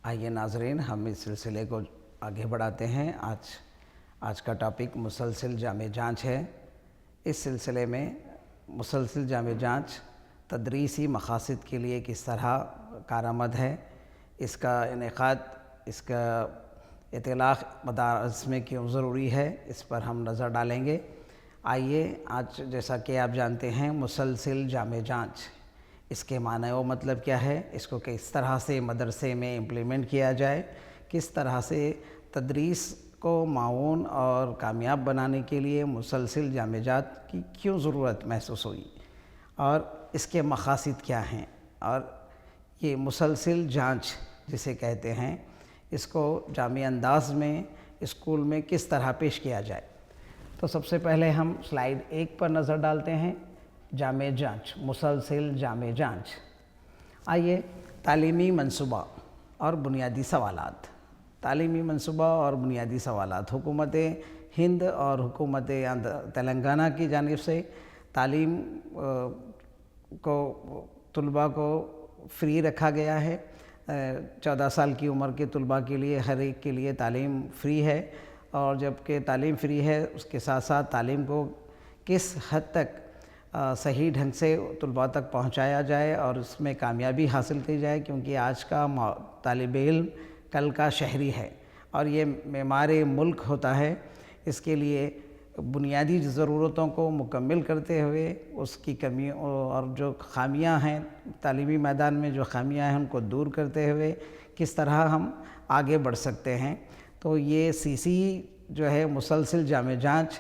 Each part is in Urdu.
آئیے ناظرین، ہم اس سلسلے کو آگے بڑھاتے ہیں۔ آج کا ٹاپک مسلسل جامع جانچ ہے۔ اس سلسلے میں مسلسل جامع جانچ تدریسی مقاصد کے لیے کس طرح کارآمد ہے، اس کا انعقاد، اس کا اطلاق مدارس میں کیوں ضروری ہے، اس پر ہم نظر ڈالیں گے۔ آئیے آج جیسا کہ آپ جانتے ہیں مسلسل جامع جانچ، اس کے معنی و مطلب کیا ہے، اس کو کس طرح سے مدرسے میں امپلیمنٹ کیا جائے، کس طرح سے تدریس کو معاون اور کامیاب بنانے کے لیے مسلسل جامع جانچ کی کیوں ضرورت محسوس ہوئی اور اس کے مقاصد کیا ہیں، اور یہ مسلسل جانچ جسے کہتے ہیں اس کو جامع انداز میں اسکول میں کس طرح پیش کیا جائے۔ تو سب سے پہلے ہم سلائیڈ 1 پر نظر ڈالتے ہیں۔ جامع جانچ، مسلسل جامع جانچ۔ آئیے تعلیمی منصوبہ اور بنیادی سوالات۔ تعلیمی منصوبہ اور بنیادی سوالات حکومت ہند اور حکومت تلنگانہ کی جانب سے تعلیم کو طلباء کو فری رکھا گیا ہے۔ 14 سال کی عمر کے طلباء کے لیے ہر ایک کے لیے تعلیم فری ہے، اور جب کہ تعلیم فری ہے اس کے ساتھ ساتھ تعلیم کو کس حد تک صحیح ڈھنگ سے طلباء تک پہنچایا جائے اور اس میں کامیابی حاصل کی جائے، کیونکہ آج کا طالب علم کل کا شہری ہے اور یہ معمار ملک ہوتا ہے۔ اس کے لیے بنیادی ضرورتوں کو مکمل کرتے ہوئے اس کی کمی اور جو خامیاں ہیں، تعلیمی میدان میں جو خامیاں ہیں ان کو دور کرتے ہوئے کس طرح ہم آگے بڑھ سکتے ہیں۔ تو یہ CC جو ہے مسلسل جامع جانچ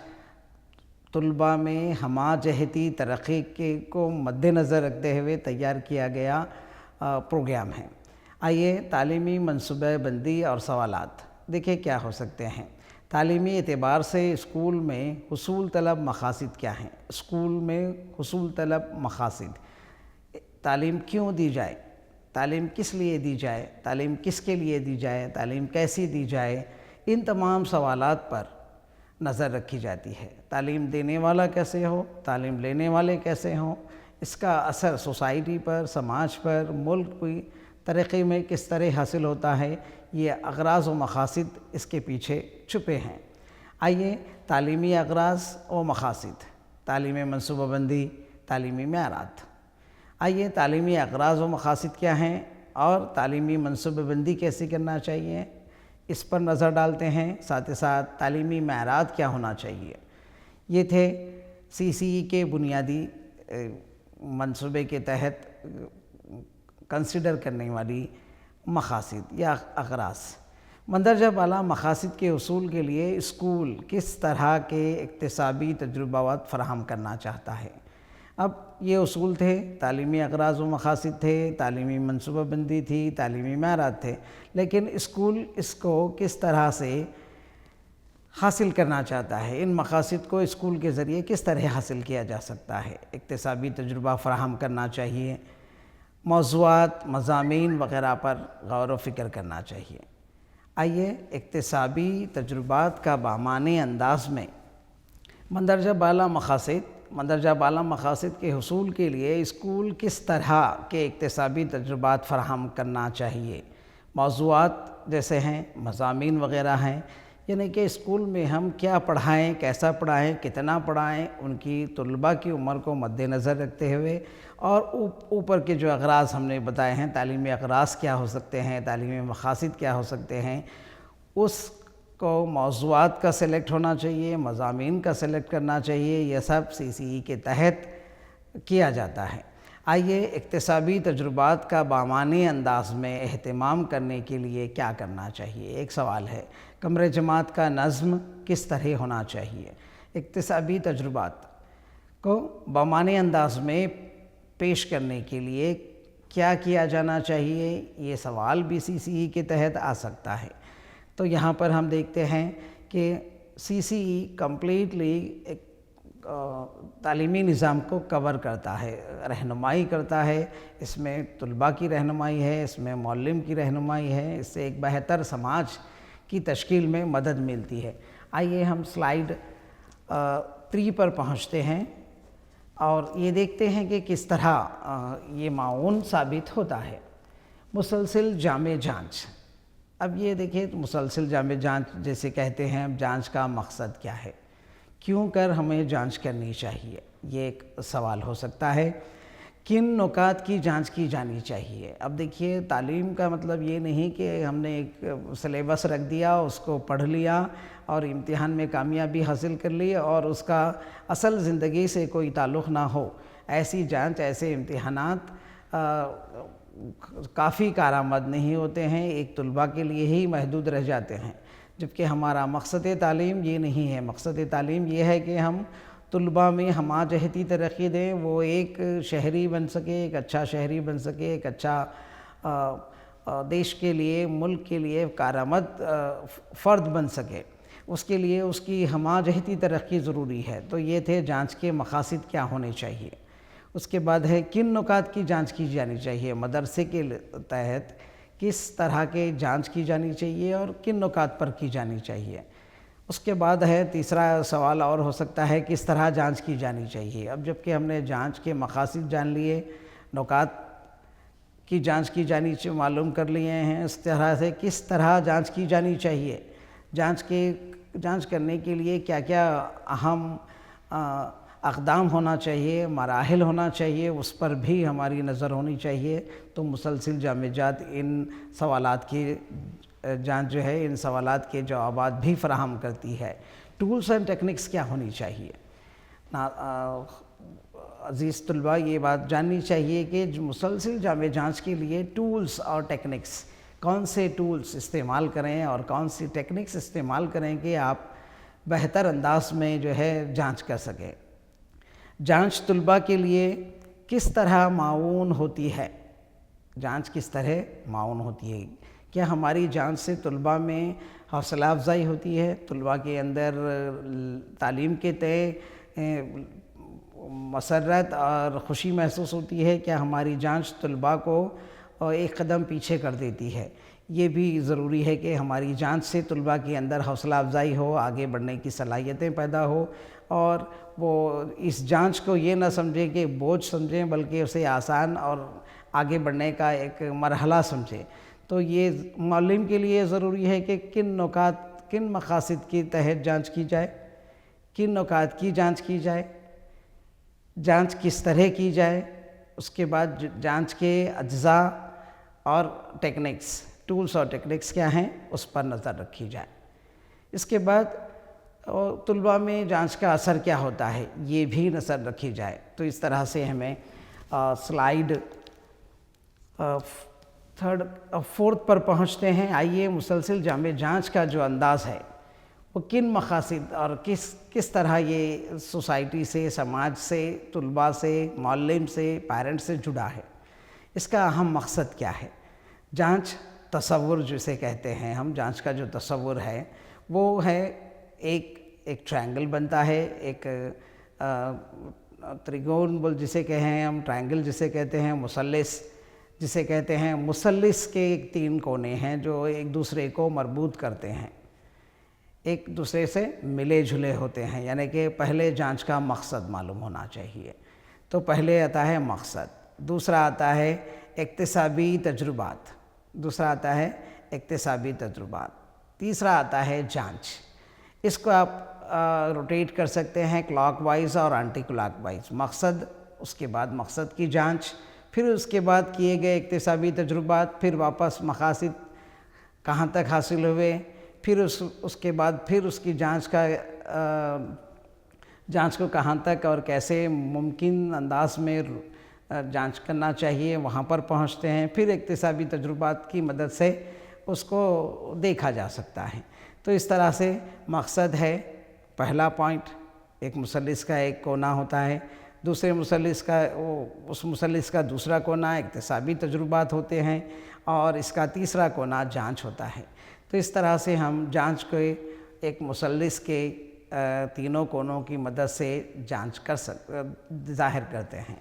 طلباء میں ہمہ جہتی ترقی کو مد نظر رکھتے ہوئے تیار کیا گیا پروگرام ہے۔ آئیے تعلیمی منصوبہ بندی اور سوالات دیکھیں کیا ہو سکتے ہیں۔ تعلیمی اعتبار سے اسکول میں حصول طلب مقاصد کیا ہیں۔ اسکول میں حصول طلب مقاصد، تعلیم کیوں دی جائے، تعلیم کس لیے دی جائے، تعلیم کس کے لیے دی جائے، تعلیم کیسی دی جائے، ان تمام سوالات پر نظر رکھی جاتی ہے۔ تعلیم دینے والا کیسے ہو، تعلیم لینے والے کیسے ہوں، اس کا اثر سوسائٹی پر، سماج پر، ملک کی ترقی میں کس طرح حاصل ہوتا ہے، یہ اغراض و مقاصد اس کے پیچھے چھپے ہیں۔ آئیے تعلیمی اغراض و مقاصد، تعلیمی منصوبہ بندی، تعلیمی معیارات۔ آئیے تعلیمی اغراض و مقاصد کیا ہیں اور تعلیمی منصوبہ بندی کیسے کرنا چاہیے، اس پر نظر ڈالتے ہیں۔ ساتھ ہی ساتھ تعلیمی معیارات کیا ہونا چاہیے۔ یہ تھے CCE کے بنیادی منصوبے کے تحت کنسیڈر کرنے والی مقاصد یا اغراض۔ مندرجہ بالا مقاصد کے حصول کے لیے اسکول کس طرح کے اکتسابی تجربات فراہم کرنا چاہتا ہے۔ اب یہ اصول تھے، تعلیمی اغراض و مقاصد تھے، تعلیمی منصوبہ بندی تھی، تعلیمی معیارات تھے، لیکن اسکول اس کو کس طرح سے حاصل کرنا چاہتا ہے، ان مقاصد کو اسکول کے ذریعے کس طرح حاصل کیا جا سکتا ہے۔ اکتسابی تجربہ فراہم کرنا چاہیے، موضوعات، مضامین وغیرہ پر غور و فکر کرنا چاہیے۔ آئیے اکتسابی تجربات کا بامعنی انداز میں مندرجہ بالا مقاصد کے حصول کے لیے اسکول کس طرح کے اکتسابی تجربات فراہم کرنا چاہیے۔ موضوعات جیسے ہیں، مضامین وغیرہ ہیں، یعنی کہ اسکول میں ہم کیا پڑھائیں، کیسا پڑھائیں، کتنا پڑھائیں، ان کی طلباء کی عمر کو مد نظر رکھتے ہوئے، اور اوپر کے جو اغراض ہم نے بتائے ہیں، تعلیمی اغراض کیا ہو سکتے ہیں، تعلیمی مقاصد کیا ہو سکتے ہیں، اس کو موضوعات کا سلیکٹ ہونا چاہیے، مضامین کا سلیکٹ کرنا چاہیے۔ یہ سب CCE کے تحت کیا جاتا ہے۔ آئیے اکتسابی تجربات کا بامعنی انداز میں اہتمام کرنے کے لیے کیا کرنا چاہیے۔ ایک سوال ہے، کمرہ جماعت کا نظم کس طرح ہونا چاہیے۔ اکتسابی تجربات کو بامعنی انداز میں پیش کرنے کے لیے کیا کیا جانا چاہیے، یہ سوال بھی CCE کے تحت آ سکتا ہے۔ تو یہاں پر ہم دیکھتے ہیں کہ CCE کمپلیٹلی ایک تعلیمی نظام کو کور کرتا ہے، رہنمائی کرتا ہے۔ اس میں طلباء کی رہنمائی ہے، اس میں معلم کی رہنمائی ہے، اس سے ایک بہتر سماج کی تشکیل میں مدد ملتی ہے۔ آئیے ہم سلائیڈ 3 پر پہنچتے ہیں اور یہ دیکھتے ہیں کہ کس طرح یہ معاون ثابت ہوتا ہے۔ مسلسل جامع جانچ، اب یہ دیکھیں مسلسل جامع جانچ جیسے کہتے ہیں، جانچ کا مقصد کیا ہے، کیوں کر ہمیں جانچ کرنی چاہیے، یہ ایک سوال ہو سکتا ہے۔ کن نکات کی جانچ کی جانی چاہیے؟ اب دیکھیے تعلیم کا مطلب یہ نہیں کہ ہم نے ایک سلیبس رکھ دیا، اس کو پڑھ لیا اور امتحان میں کامیابی حاصل کر لی اور اس کا اصل زندگی سے کوئی تعلق نہ ہو۔ ایسی جانچ، ایسے امتحانات کافی کارآمد نہیں ہوتے ہیں، ایک طلباء کے لیے ہی محدود رہ جاتے ہیں، جبکہ ہمارا مقصد تعلیم یہ نہیں ہے۔ مقصد تعلیم یہ ہے کہ ہم طلباء میں ہمہ جہتی ترقی دیں، وہ ایک شہری بن سکے، ایک اچھا شہری بن سکے، ایک اچھا دیش کے لیے، ملک کے لیے کارآمد فرد بن سکے۔ اس کے لیے اس کی ہمہ جہتی ترقی ضروری ہے۔ تو یہ تھے جانچ کے مقاصد کیا ہونے چاہیے۔ اس کے بعد ہے کن نکات کی جانچ کی جانی چاہیے، مدرسے کے تحت کس طرح کے جانچ کی جانی چاہیے اور کن نکات پر کی جانی چاہیے۔ اس کے بعد ہے تیسرا سوال اور ہو سکتا ہے کس طرح جانچ کی جانی چاہیے۔ اب جب کہ ہم نے جانچ کے مقاصد جان لیے، نکات کی جانچ کی جانی معلوم کر لیے ہیں، اس طرح سے کس طرح جانچ کی جانی چاہیے، جانچ کرنے کے لیے کیا کیا اہم اقدام ہونا چاہیے، مراحل ہونا چاہیے، اس پر بھی ہماری نظر ہونی چاہیے۔ تو مسلسل جامع جانچ ان سوالات کی جانچ جو ہے، ان سوالات کے جوابات بھی فراہم کرتی ہے۔ ٹولز اینڈ ٹیکنکس کیا ہونی چاہیے؟ عزیز طلباء، یہ بات جاننی چاہیے کہ مسلسل جامع جانچ کے لیے ٹولز اور ٹیکنکس، کون سے ٹولز استعمال کریں اور کون سی ٹیکنکس استعمال کریں کہ آپ بہتر انداز میں جو ہے جانچ کر سکیں۔ جانچ طلباء کے لیے کس طرح معاون ہوتی ہے؟ جانچ کس طرح معاون ہوتی ہے؟ کیا ہماری جانچ سے طلباء میں حوصلہ افزائی ہوتی ہے؟ طلباء کے اندر تعلیم کے تئیں مسرت اور خوشی محسوس ہوتی ہے؟ کیا ہماری جانچ طلباء کو ایک قدم پیچھے کر دیتی ہے؟ یہ بھی ضروری ہے کہ ہماری جانچ سے طلباء کے اندر حوصلہ افزائی ہو، آگے بڑھنے کی صلاحیتیں پیدا ہو، اور وہ اس جانچ کو یہ نہ سمجھیں کہ بوجھ سمجھیں، بلکہ اسے آسان اور آگے بڑھنے کا ایک مرحلہ سمجھیں۔ تو یہ معلم کے لیے ضروری ہے کہ کن نکات، کن مقاصد کے تحت جانچ کی جائے، کن نکات کی جانچ کی جائے، جانچ کس طرح کی جائے، اس کے بعد جانچ کے اجزاء اور ٹیکنکس، ٹولز اور ٹیکنکس کیا ہیں، اس پر نظر رکھی جائے۔ اس کے بعد طلباء میں جانچ کا اثر کیا ہوتا ہے، یہ بھی نظر رکھی جائے۔ تو اس طرح سے ہمیں سلائیڈ 4 پر پہنچتے ہیں۔ آئیے مسلسل جامع جانچ کا جو انداز ہے وہ کن مقاصد اور کس طرح یہ سوسائٹی سے، سماج سے، طلباء سے، معلم سے، پیرنٹ سے جڑا ہے، اس کا اہم مقصد کیا ہے۔ جانچ تصور جسے کہتے ہیں ہم، جانچ کا جو تصور ہے وہ ہے ایک ٹرائنگل بنتا ہے، ایک تریگون جسے کہیں ہم، ٹرائنگل جسے کہتے ہیں، مثلث جسے کہتے ہیں۔ مثلث کے 3 کونے ہیں جو ایک دوسرے کو مربوط کرتے ہیں، ایک دوسرے سے ملے جھلے ہوتے ہیں، یعنی کہ پہلے جانچ کا مقصد معلوم ہونا چاہیے۔ تو پہلے آتا ہے مقصد، دوسرا آتا ہے اکتسابی تجربات، دوسرا آتا ہے اکتسابی تجربات، تیسرا آتا ہے جانچ۔ اس کو آپ روٹیٹ کر سکتے ہیں کلاک وائز اور اینٹی کلاک وائز۔ مقصد، اس کے بعد مقصد کی جانچ، پھر اس کے بعد کیے گئے اکتسابی تجربات، پھر واپس مقاصد کہاں تک حاصل ہوئے، پھر اس کے بعد پھر اس کی جانچ کو کہاں تک اور کیسے ممکن انداز میں جانچ کرنا چاہیے، وہاں پر پہنچتے ہیں۔ پھر اکتسابی تجربات کی مدد سے اس کو دیکھا جا سکتا ہے۔ تو اس طرح سے مقصد ہے پہلا پوائنٹ، ایک مثلث کا ایک کونا ہوتا ہے، دوسرے مثلث کا اس مثلث کا دوسرا کونا اکتسابی تجربات ہوتے ہیں، اور اس کا تیسرا کونا جانچ ہوتا ہے۔ تو اس طرح سے ہم جانچ کو ایک مثلث کے 3 کونوں کی مدد سے جانچ ظاہر کرتے ہیں۔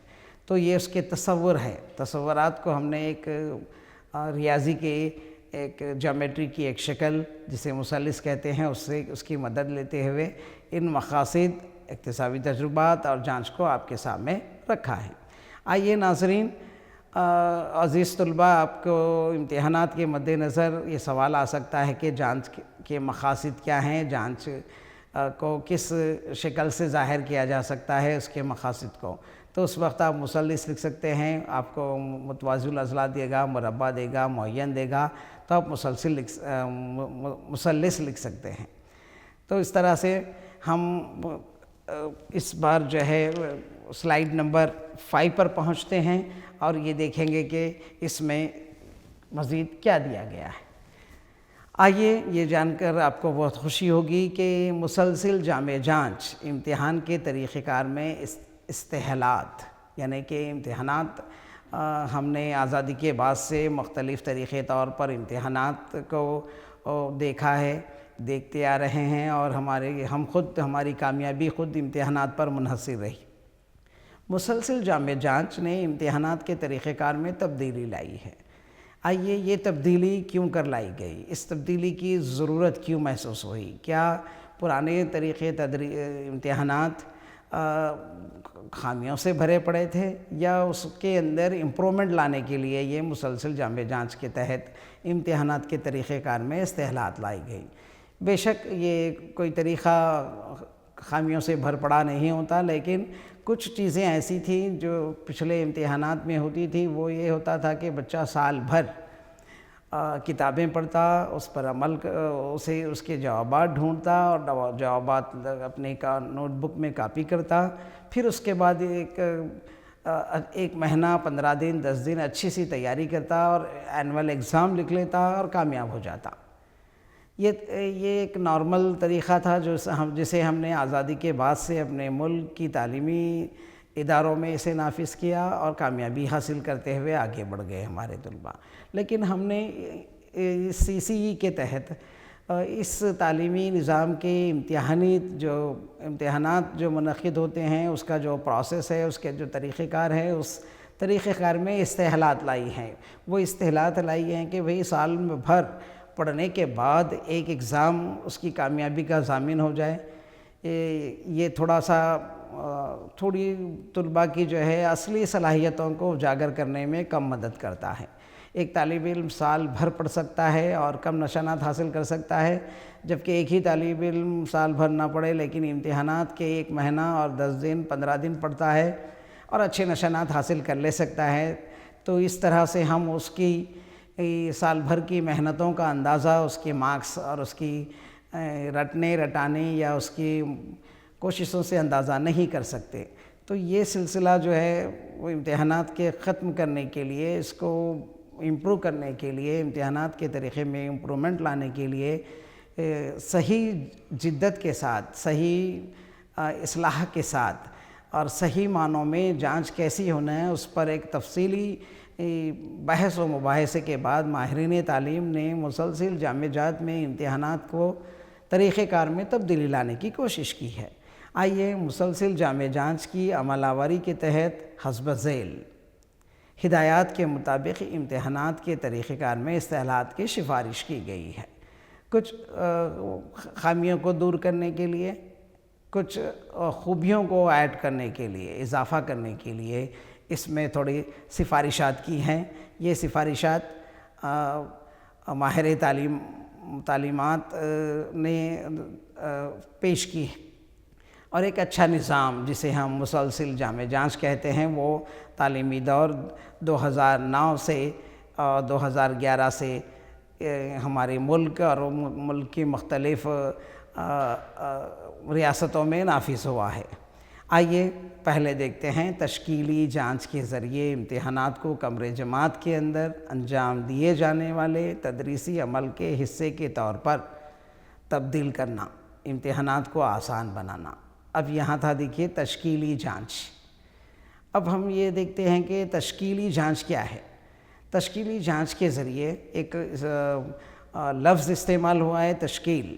تو یہ اس کے تصور ہے۔ تصورات کو ہم نے ایک ریاضی کے ایک جیومیٹری کی ایک شکل جسے مثلث کہتے ہیں، اس کی مدد لیتے ہوئے ان مقاصد، اکتسابی تجربات اور جانچ کو آپ کے سامنے رکھا ہے۔ آئیے ناظرین، عزیز طلباء، آپ کو امتحانات کے مد نظر یہ سوال آ سکتا ہے کہ جانچ کے مقاصد کیا ہیں، جانچ کو کس شکل سے ظاہر کیا جا سکتا ہے، اس کے مقاصد کو. تو اس وقت آپ مثلث لکھ سکتے ہیں. آپ کو متوازی الاضلاع دے گا، مربع دے گا، معین دے گا، تو آپ مثلث لکھ سکتے ہیں. تو اس طرح سے ہم اس بار جو ہے سلائیڈ نمبر 5 پر پہنچتے ہیں اور یہ دیکھیں گے کہ اس میں مزید کیا دیا گیا ہے. آئیے یہ جان کر آپ کو بہت خوشی ہوگی کہ مسلسل جامع جانچ امتحان کے طریقہ کار میں استحالات، یعنی کہ امتحانات ہم نے آزادی کے بعد سے مختلف طریقے طور پر امتحانات کو دیکھا ہے، دیکھتے آ رہے ہیں، اور ہماری کامیابی خود امتحانات پر منحصر رہی. مسلسل جامع جانچ نے امتحانات کے طریقہ کار میں تبدیلی لائی ہے. آئیے یہ تبدیلی کیوں کر لائی گئی، اس تبدیلی کی ضرورت کیوں محسوس ہوئی؟ کیا پرانے طریقے امتحانات خامیوں سے بھرے پڑے تھے، یا اس کے اندر امپرومنٹ لانے کے لیے یہ مسلسل جامع جانچ کے تحت امتحانات کے طریقہ کار میں اصلاحات لائی گئی؟ بے شک یہ کوئی طریقہ خامیوں سے بھر پڑا نہیں ہوتا، لیکن کچھ چیزیں ایسی تھیں جو پچھلے امتحانات میں ہوتی تھی. وہ یہ ہوتا تھا کہ بچہ سال بھر کتابیں پڑھتا، اس پر عمل، اس کے جوابات ڈھونڈتا اور جوابات اپنے نوٹ بک میں کاپی کرتا. پھر اس کے بعد ایک مہینہ 15 دن 10 دن اچھی سی تیاری کرتا اور اینول ایگزام لکھ لیتا اور کامیاب ہو جاتا. یہ ایک نارمل طریقہ تھا جسے ہم نے آزادی کے بعد سے اپنے ملک کی تعلیمی اداروں میں اسے نافذ کیا اور کامیابی حاصل کرتے ہوئے آگے بڑھ گئے ہمارے طلباء. لیکن ہم نے CCE کے تحت اس تعلیمی نظام کے امتحانات جو منعقد ہوتے ہیں، اس کا جو پروسیس ہے، اس کے جو طریقہ کار ہے، اس طریقہ کار میں استحالات لائی ہیں. وہ استحالات لائی ہیں کہ بھئی سال بھر پڑھنے کے بعد ایک ایگزام اس کی کامیابی کا ضامن ہو جائے. یہ تھوڑی طلباء کی جو ہے اصلی صلاحیتوں کو اجاگر کرنے میں کم مدد کرتا ہے. ایک طالب علم سال بھر پڑھ سکتا ہے اور کم نشانات حاصل کر سکتا ہے، جبکہ ایک ہی طالب علم سال بھر نہ پڑھے لیکن امتحانات کے 1 مہینہ اور 10 دن 15 دن پڑھتا ہے اور اچھے نشانات حاصل کر لے سکتا ہے. تو اس طرح سے ہم اس کی سال بھر کی محنتوں کا اندازہ، اس کے مارکس اور اس کی رٹانے یا اس کی کوششوں سے اندازہ نہیں کر سکتے. تو یہ سلسلہ جو ہے وہ امتحانات کے ختم کرنے کے لیے، اس کو امپروو کرنے کے لیے، امتحانات کے طریقے میں امپرومنٹ لانے کے لیے صحیح جدت کے ساتھ، صحیح اصلاح کے ساتھ اور صحیح معنوں میں جانچ کیسی ہونا ہے، اس پر ایک تفصیلی بحث و مباحثے کے بعد ماہرین تعلیم نے مسلسل جامع جانچ میں امتحانات کو طریقہ کار میں تبدیلی لانے کی کوشش کی ہے. آئیے مسلسل جامع جانچ کی عمل آوری کے تحت حسب ذیل ہدایات کے مطابق امتحانات کے طریقہ کار میں اصلاحات کی سفارش کی گئی ہے. کچھ خامیوں کو دور کرنے کے لیے، کچھ خوبیوں کو ایڈ کرنے کے لیے، اضافہ کرنے کے لیے اس میں تھوڑی سفارشات کی ہیں. یہ سفارشات ماہر تعلیمات نے پیش کی اور ایک اچھا نظام جسے ہم مسلسل جامع جانچ کہتے ہیں، وہ تعلیمی دور 2009 سے 2011 سے ہمارے ملک اور ملک کی مختلف ریاستوں میں نافذ ہوا ہے. آئیے پہلے دیکھتے ہیں تشکیلی جانچ کے ذریعے امتحانات کو کمرہ جماعت کے اندر انجام دیے جانے والے تدریسی عمل کے حصے کے طور پر تبدیل کرنا، امتحانات کو آسان بنانا. اب یہاں تھا دیکھیے تشکیلی جانچ. اب ہم یہ دیکھتے ہیں کہ تشکیلی جانچ کیا ہے. تشکیلی جانچ کے ذریعے ایک لفظ استعمال ہوا ہے تشکیل.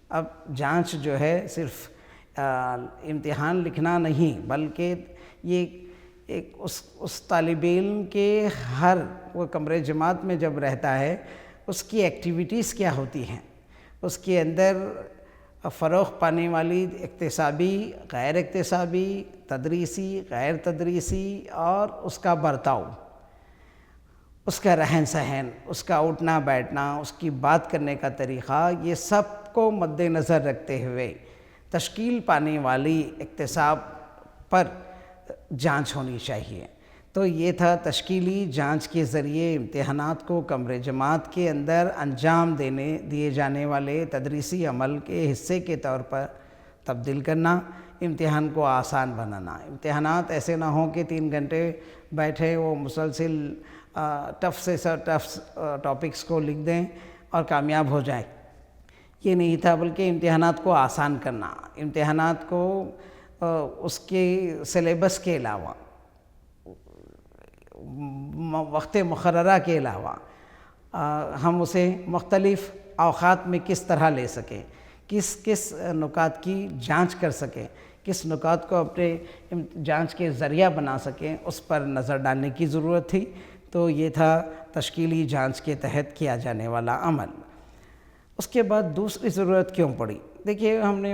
اب جانچ جو ہے صرف امتحان لکھنا نہیں، بلکہ یہ ایک اس طالب علم کے وہ کمرے جماعت میں جب رہتا ہے اس کی ایکٹیویٹیز کیا ہوتی ہیں، اس کے اندر فروغ پانے والی اکتسابی، غیر اکتسابی، تدریسی، غیر تدریسی اور اس کا برتاؤ، اس کا رہن سہن، اس کا اٹھنا بیٹھنا، اس کی بات کرنے کا طریقہ، یہ سب کو مد نظر رکھتے ہوئے تشکیل پانے والی اقتصاب پر جانچ ہونی چاہیے۔ تو یہ تھا تشکیلی جانچ کے ذریعے امتحانات کو کمرے جماعت کے اندر انجام دیے جانے والے تدریسی عمل کے حصے کے طور پر تبدیل کرنا، امتحان کو آسان بنانا۔ امتحانات ایسے نہ ہوں کہ 3 گھنٹے بیٹھے وہ مسلسل ٹف سے ٹف ٹاپکس کو لکھ دیں اور کامیاب ہو جائیں، یہ نہیں تھا، بلکہ امتحانات کو آسان کرنا، امتحانات کو اس کے سلیبس کے علاوہ، وقت مقررہ کے علاوہ ہم اسے مختلف اوقات میں کس طرح لے سکیں، کس نکات کی جانچ کر سکیں، کس نکات کو اپنے جانچ کے ذریعہ بنا سکیں، اس پر نظر ڈالنے کی ضرورت تھی۔ تو یہ تھا تشکیلی جانچ کے تحت کیا جانے والا عمل۔ اس کے بعد دوسری ضرورت کیوں پڑی؟ دیکھیے، ہم نے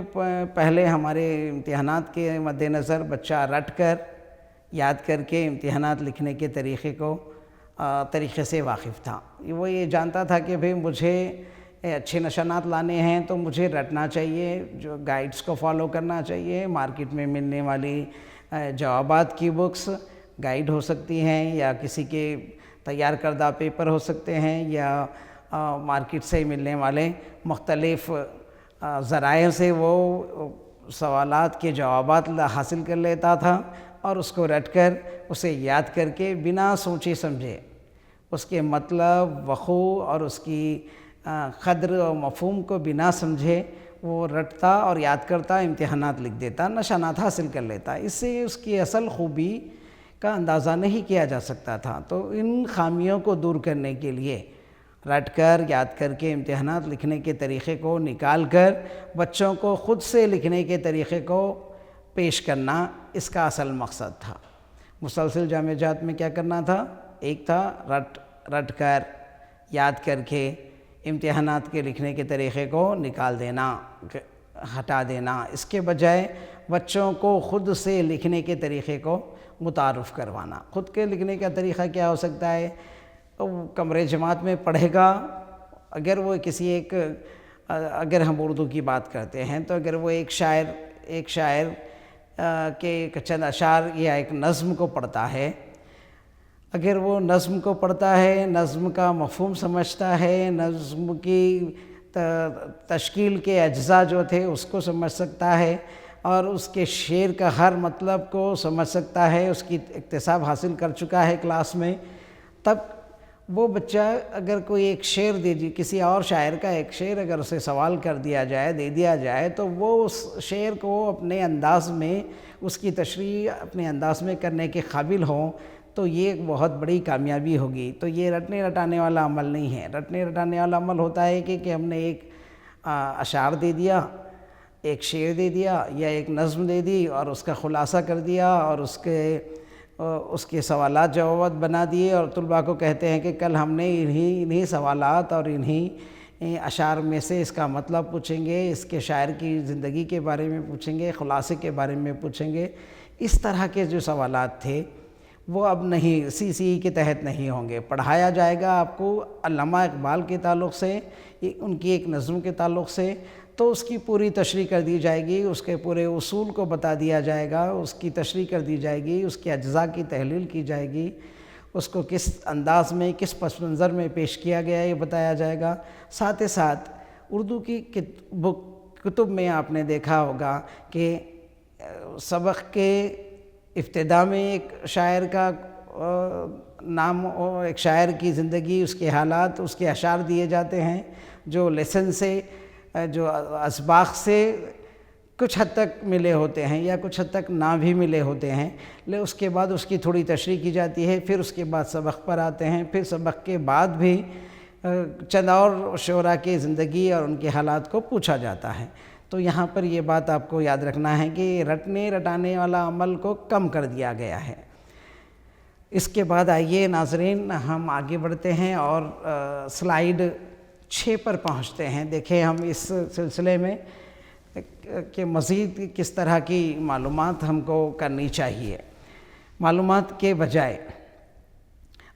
پہلے ہمارے امتحانات کے مد نظر بچہ رٹ کر یاد کر کے امتحانات لکھنے کے طریقے سے واقف تھا۔ وہ یہ جانتا تھا کہ بھئی مجھے اچھے نشانات لانے ہیں تو مجھے رٹنا چاہیے، جو گائیڈز کو فالو کرنا چاہیے، مارکیٹ میں ملنے والی جوابات کی بکس گائیڈ ہو سکتی ہیں، یا کسی کے تیار کردہ پیپر ہو سکتے ہیں، یا مارکیٹ سے ملنے والے مختلف ذرائع سے وہ سوالات کے جوابات حاصل کر لیتا تھا، اور اس کو رٹ کر اسے یاد کر کے بنا سوچے سمجھے اس کے مطلب، وقوع اور اس کی قدر و مفہوم کو بنا سمجھے وہ رٹتا اور یاد کرتا، امتحانات لکھ دیتا، نشانات حاصل کر لیتا۔ اس سے اس کی اصل خوبی کا اندازہ نہیں کیا جا سکتا تھا۔ تو ان خامیوں کو دور کرنے کے لیے رٹ کر یاد کر کے امتحانات لکھنے کے طریقے کو نکال کر بچوں کو خود سے لکھنے کے طریقے کو پیش کرنا، اس کا اصل مقصد تھا۔ مسلسل جامع جات میں کیا کرنا تھا؟ ایک تھا رٹ کر یاد کر کے امتحانات کے لکھنے کے طریقے کو نکال دینا، ہٹا دینا، اس کے بجائے بچوں کو خود سے لکھنے کے طریقے کو متعارف کروانا۔ خود کے لکھنے کا طریقہ کیا ہو سکتا ہے؟ کمرے جماعت میں پڑھے گا، اگر وہ اگر ہم اردو کی بات کرتے ہیں تو اگر وہ ایک شاعر کے چند اشعار یا ایک نظم کو پڑھتا ہے، اگر وہ نظم کو پڑھتا ہے، نظم کا مفہوم سمجھتا ہے، نظم کی تشکیل کے اجزاء جو تھے اس کو سمجھ سکتا ہے، اور اس کے شعر کا ہر مطلب کو سمجھ سکتا ہے، اس کی اکتساب حاصل کر چکا ہے کلاس میں، تب وہ بچہ اگر کوئی ایک شعر کسی اور شاعر کا ایک شعر اگر اسے سوال دے دیا جائے تو وہ اس شعر کو اپنے انداز میں، اس کی تشریح اپنے انداز میں کرنے کے قابل ہوں، تو یہ ایک بہت بڑی کامیابی ہوگی۔ تو یہ رٹنے رٹانے والا عمل نہیں ہے۔ رٹنے رٹانے والا عمل ہوتا ہے کہ ہم نے ایک اشعار دے دیا، ایک شعر دے دیا یا ایک نظم دے دی اور اس کا خلاصہ کر دیا، اور اس کے سوالات جوابات بنا دیے، اور طلباء کو کہتے ہیں کہ کل ہم نے انہی سوالات اور انہی اشعار میں سے اس کا مطلب پوچھیں گے، اس کے شاعر کی زندگی کے بارے میں پوچھیں گے، خلاصے کے بارے میں پوچھیں گے۔ اس طرح کے جو سوالات تھے وہ اب نہیں، سی کے تحت نہیں ہوں گے۔ پڑھایا جائے گا آپ کو علامہ اقبال کے تعلق سے، ان کی ایک نظم کے تعلق سے، تو اس کی پوری تشریح کر دی جائے گی، اس کے پورے اصول کو بتا دیا جائے گا، اس کی تشریح کر دی جائے گی، اس کے اجزاء کی تحلیل کی جائے گی، اس کو کس انداز میں، کس پس منظر میں پیش کیا گیا یہ بتایا جائے گا۔ ساتھ ہی ساتھ اردو کی کتب میں آپ نے دیکھا ہوگا کہ سبق کے ابتدا میں ایک شاعر کا نام، ایک شاعر کی زندگی، اس کے حالات، اس کے اشعار دیے جاتے ہیں، جو لیسن سے، جو اسباق سے کچھ حد تک ملے ہوتے ہیں یا کچھ حد تک نہ بھی ملے ہوتے ہیں، اس کے بعد اس کی تھوڑی تشریح کی جاتی ہے، پھر اس کے بعد سبق پر آتے ہیں، پھر سبق کے بعد بھی چند اور شعراء کی زندگی اور ان کے حالات کو پوچھا جاتا ہے۔ تو یہاں پر یہ بات آپ کو یاد رکھنا ہے کہ رٹنے رٹانے والا عمل کو کم کر دیا گیا ہے۔ اس کے بعد آئیے ناظرین، ہم آگے بڑھتے ہیں اور سلائیڈ 6 پر پہنچتے ہیں۔ دیکھیں ہم اس سلسلے میں کہ مزید کس طرح کی معلومات ہم کو کرنی چاہیے۔ معلومات کے بجائے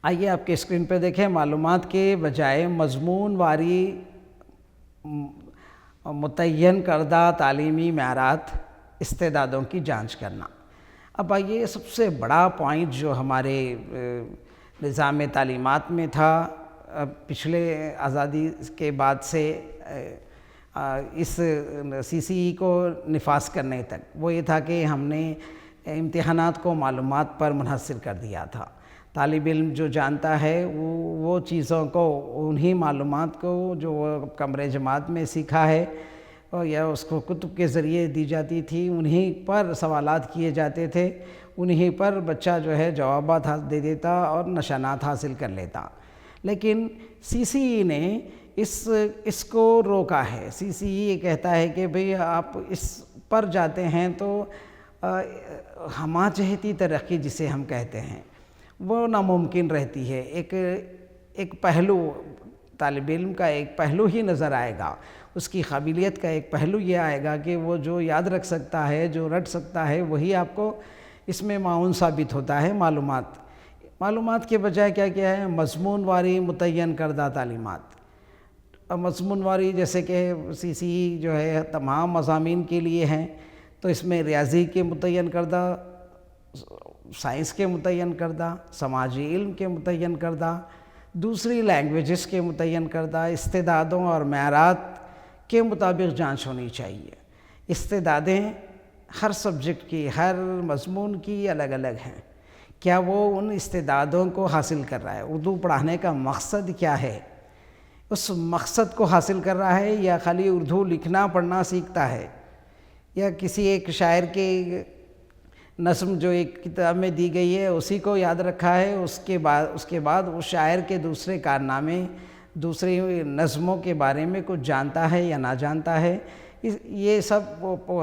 آئیے آپ کے اسکرین پہ دیکھیں، معلومات کے بجائے مضمون واری متعین کردہ تعلیمی معیارات، استعدادوں کی جانچ کرنا۔ اب آئیے سب سے بڑا پوائنٹ جو ہمارے نظام تعلیمات میں تھا پچھلے آزادی کے بعد سے اس سی سی ای کو نفاذ کرنے تک، وہ یہ تھا کہ ہم نے امتحانات کو معلومات پر منحصر کر دیا تھا۔ طالب علم جو جانتا ہے وہ چیزوں کو، انہی معلومات کو جو وہ کمرے جماعت میں سیکھا ہے یا اس کو کتب کے ذریعے دی جاتی تھی، انہی پر سوالات کیے جاتے تھے، انہی پر بچہ جو ہے جوابات دے دیتا اور نشانات حاصل کر لیتا۔ لیکن سی سی ای نے اس کو روکا ہے۔ سی سی ای یہ کہتا ہے کہ بھئی آپ اس پر جاتے ہیں تو ہمہ جہتی ترقی جسے ہم کہتے ہیں وہ ناممکن رہتی ہے۔ ایک پہلو طالب علم کا ایک پہلو ہی نظر آئے گا، اس کی قابلیت کا ایک پہلو یہ آئے گا کہ وہ جو یاد رکھ سکتا ہے، جو رٹ سکتا ہے، وہی آپ کو اس میں معاون ثابت ہوتا ہے۔ معلومات کے بجائے کیا ہے؟ مضمون واری متعین کردہ تعلیمات۔ مضمون واری جیسے کہ سی سی ای جو ہے تمام مضامین کے لیے ہیں، تو اس میں ریاضی کے متعین کردہ، سائنس کے متعین کردہ، سماجی علم کے متعین کردہ، دوسری لینگویجز کے متعین کردہ استعدادوں اور معیارات کے مطابق جانچ ہونی چاہیے۔ استعدادیں ہر سبجیکٹ کی، ہر مضمون کی الگ الگ ہیں۔ کیا وہ ان استعدادوں کو حاصل کر رہا ہے؟ اردو پڑھانے کا مقصد کیا ہے؟ اس مقصد کو حاصل کر رہا ہے یا خالی اردو لکھنا پڑھنا سیکھتا ہے، یا کسی ایک شاعر کے نظم جو ایک کتاب میں دی گئی ہے اسی کو یاد رکھا ہے، اس کے بعد اس شاعر کے دوسرے کارنامے، دوسری نظموں کے بارے میں کچھ جانتا ہے یا نہ جانتا ہے؟ یہ سب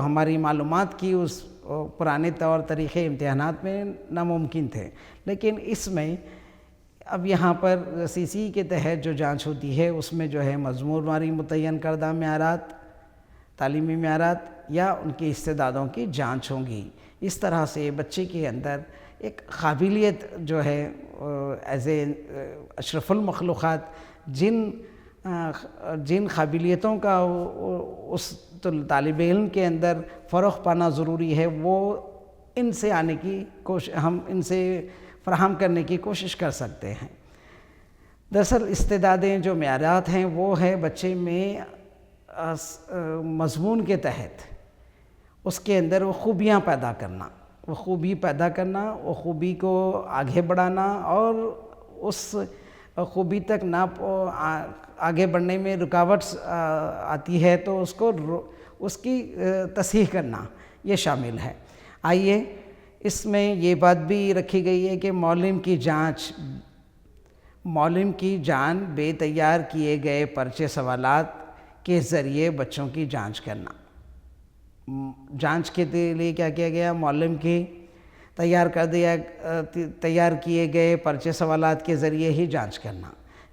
ہماری معلومات کی اس پرانے طور طریقے امتحانات میں ناممکن تھے۔ لیکن اس میں اب یہاں پر سی سی کے تحت جو جانچ ہوتی ہے اس میں جو ہے مضمون واری متعین کردہ معیارات، تعلیمی معیارات یا ان کی استعدادوں کی جانچ ہوں گی۔ اس طرح سے بچے کے اندر ایک قابلیت جو ہے ایز اے اشرف المخلوقات، جن قابلیتوں کا اس طالب علم کے اندر فروغ پانا ضروری ہے، وہ ان سے آنے کی ہم ان سے فراہم کرنے کی کوشش کر سکتے ہیں۔ دراصل استعدادیں جو معیارات ہیں وہ ہے بچے میں مضمون کے تحت اس کے اندر وہ خوبیاں پیدا کرنا، وہ خوبی کو آگے بڑھانا، اور اس خوبی تک نہ آگے بڑھنے میں رکاوٹ آتی ہے تو اس کی تصحیح کرنا یہ شامل ہے۔ آئیے اس میں یہ بات بھی رکھی گئی ہے کہ معلم کی جان بے تیار کیے گئے پرچے سوالات کے ذریعے بچوں کی جانچ کرنا۔ جانچ کے لیے کیا کیا گیا؟ معلم کی تیار کیے گئے پرچے سوالات کے ذریعے ہی جانچ کرنا،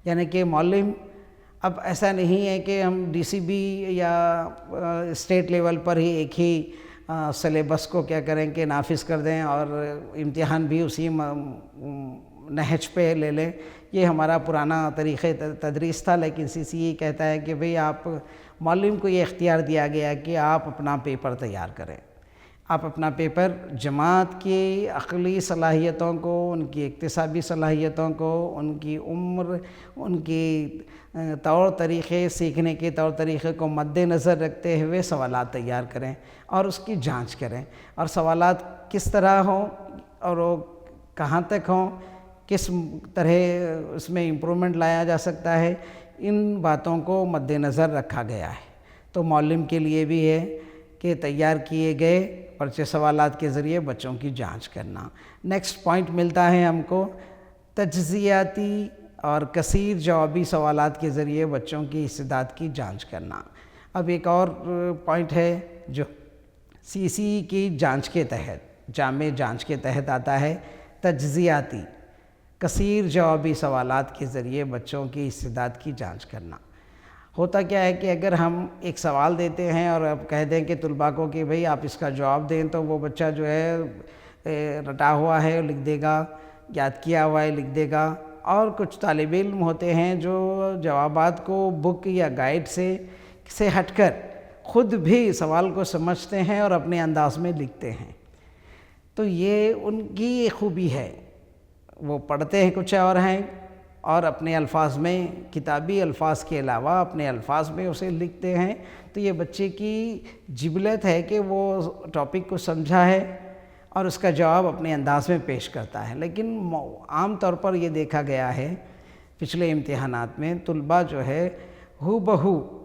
یعنی کہ معلم اب ایسا نہیں ہے کہ ہم ڈی سی بی یا اسٹیٹ لیول پر ہی ایک ہی سلیبس کو کیا کریں کہ نافذ کر دیں اور امتحان بھی اسی نہج پہ لے لیں۔ یہ ہمارا پرانا طریقہ تدریس تھا، لیکن سی سی ای کہتا ہے کہ بھئی آپ معلم کو یہ اختیار دیا گیا کہ آپ اپنا پیپر تیار کریں۔ آپ اپنا پیپر جماعت کی عقلی صلاحیتوں کو، ان کی اکتسابی صلاحیتوں کو، ان کی عمر، ان کی سیکھنے کے طور طریقے کو مد نظر رکھتے ہوئے سوالات تیار کریں اور اس کی جانچ کریں، اور سوالات کس طرح ہوں اور وہ کہاں تک ہوں، کس طرح اس میں امپرومنٹ لایا جا سکتا ہے، ان باتوں کو مد نظر رکھا گیا ہے۔ تو معلم کے لیے بھی ہے کہ تیار کیے گئے پرچے سوالات کے ذریعے بچوں کی جانچ کرنا۔ نیکسٹ پوائنٹ ملتا ہے ہم کو، تجزیاتی اور کثیر جوابی سوالات کے ذریعے بچوں کی استعداد کی جانچ کرنا۔ اب ایک اور پوائنٹ ہے جو سی سی ای کی جانچ کے تحت، جامع جانچ کے تحت آتا ہے، تجزیاتی کثیر جوابی سوالات کے ذریعے بچوں کی استعداد کی جانچ کرنا۔ ہوتا کیا ہے کہ اگر ہم ایک سوال دیتے ہیں اور اب کہہ دیں کہ طلباء کو کہ بھئی آپ اس کا جواب دیں، تو وہ بچہ جو ہے رٹا ہوا ہے لکھ دے گا، یاد کیا ہوا ہے لکھ دے گا، اور کچھ طالب علم ہوتے ہیں جو جوابات کو بک یا گائیڈ سے ہٹ کر خود بھی سوال کو سمجھتے ہیں اور اپنے انداز میں لکھتے ہیں. تو یہ ان کی خوبی ہے. وہ پڑھتے ہیں کچھ اور ہیں اور اپنے الفاظ میں، کتابی الفاظ کے علاوہ اپنے الفاظ میں اسے لکھتے ہیں. تو یہ بچے کی جبلت ہے کہ وہ ٹاپک کو سمجھا ہے اور اس کا جواب اپنے انداز میں پیش کرتا ہے. لیکن عام طور پر یہ دیکھا گیا ہے پچھلے امتحانات میں، طلباء جو ہے ہو بہو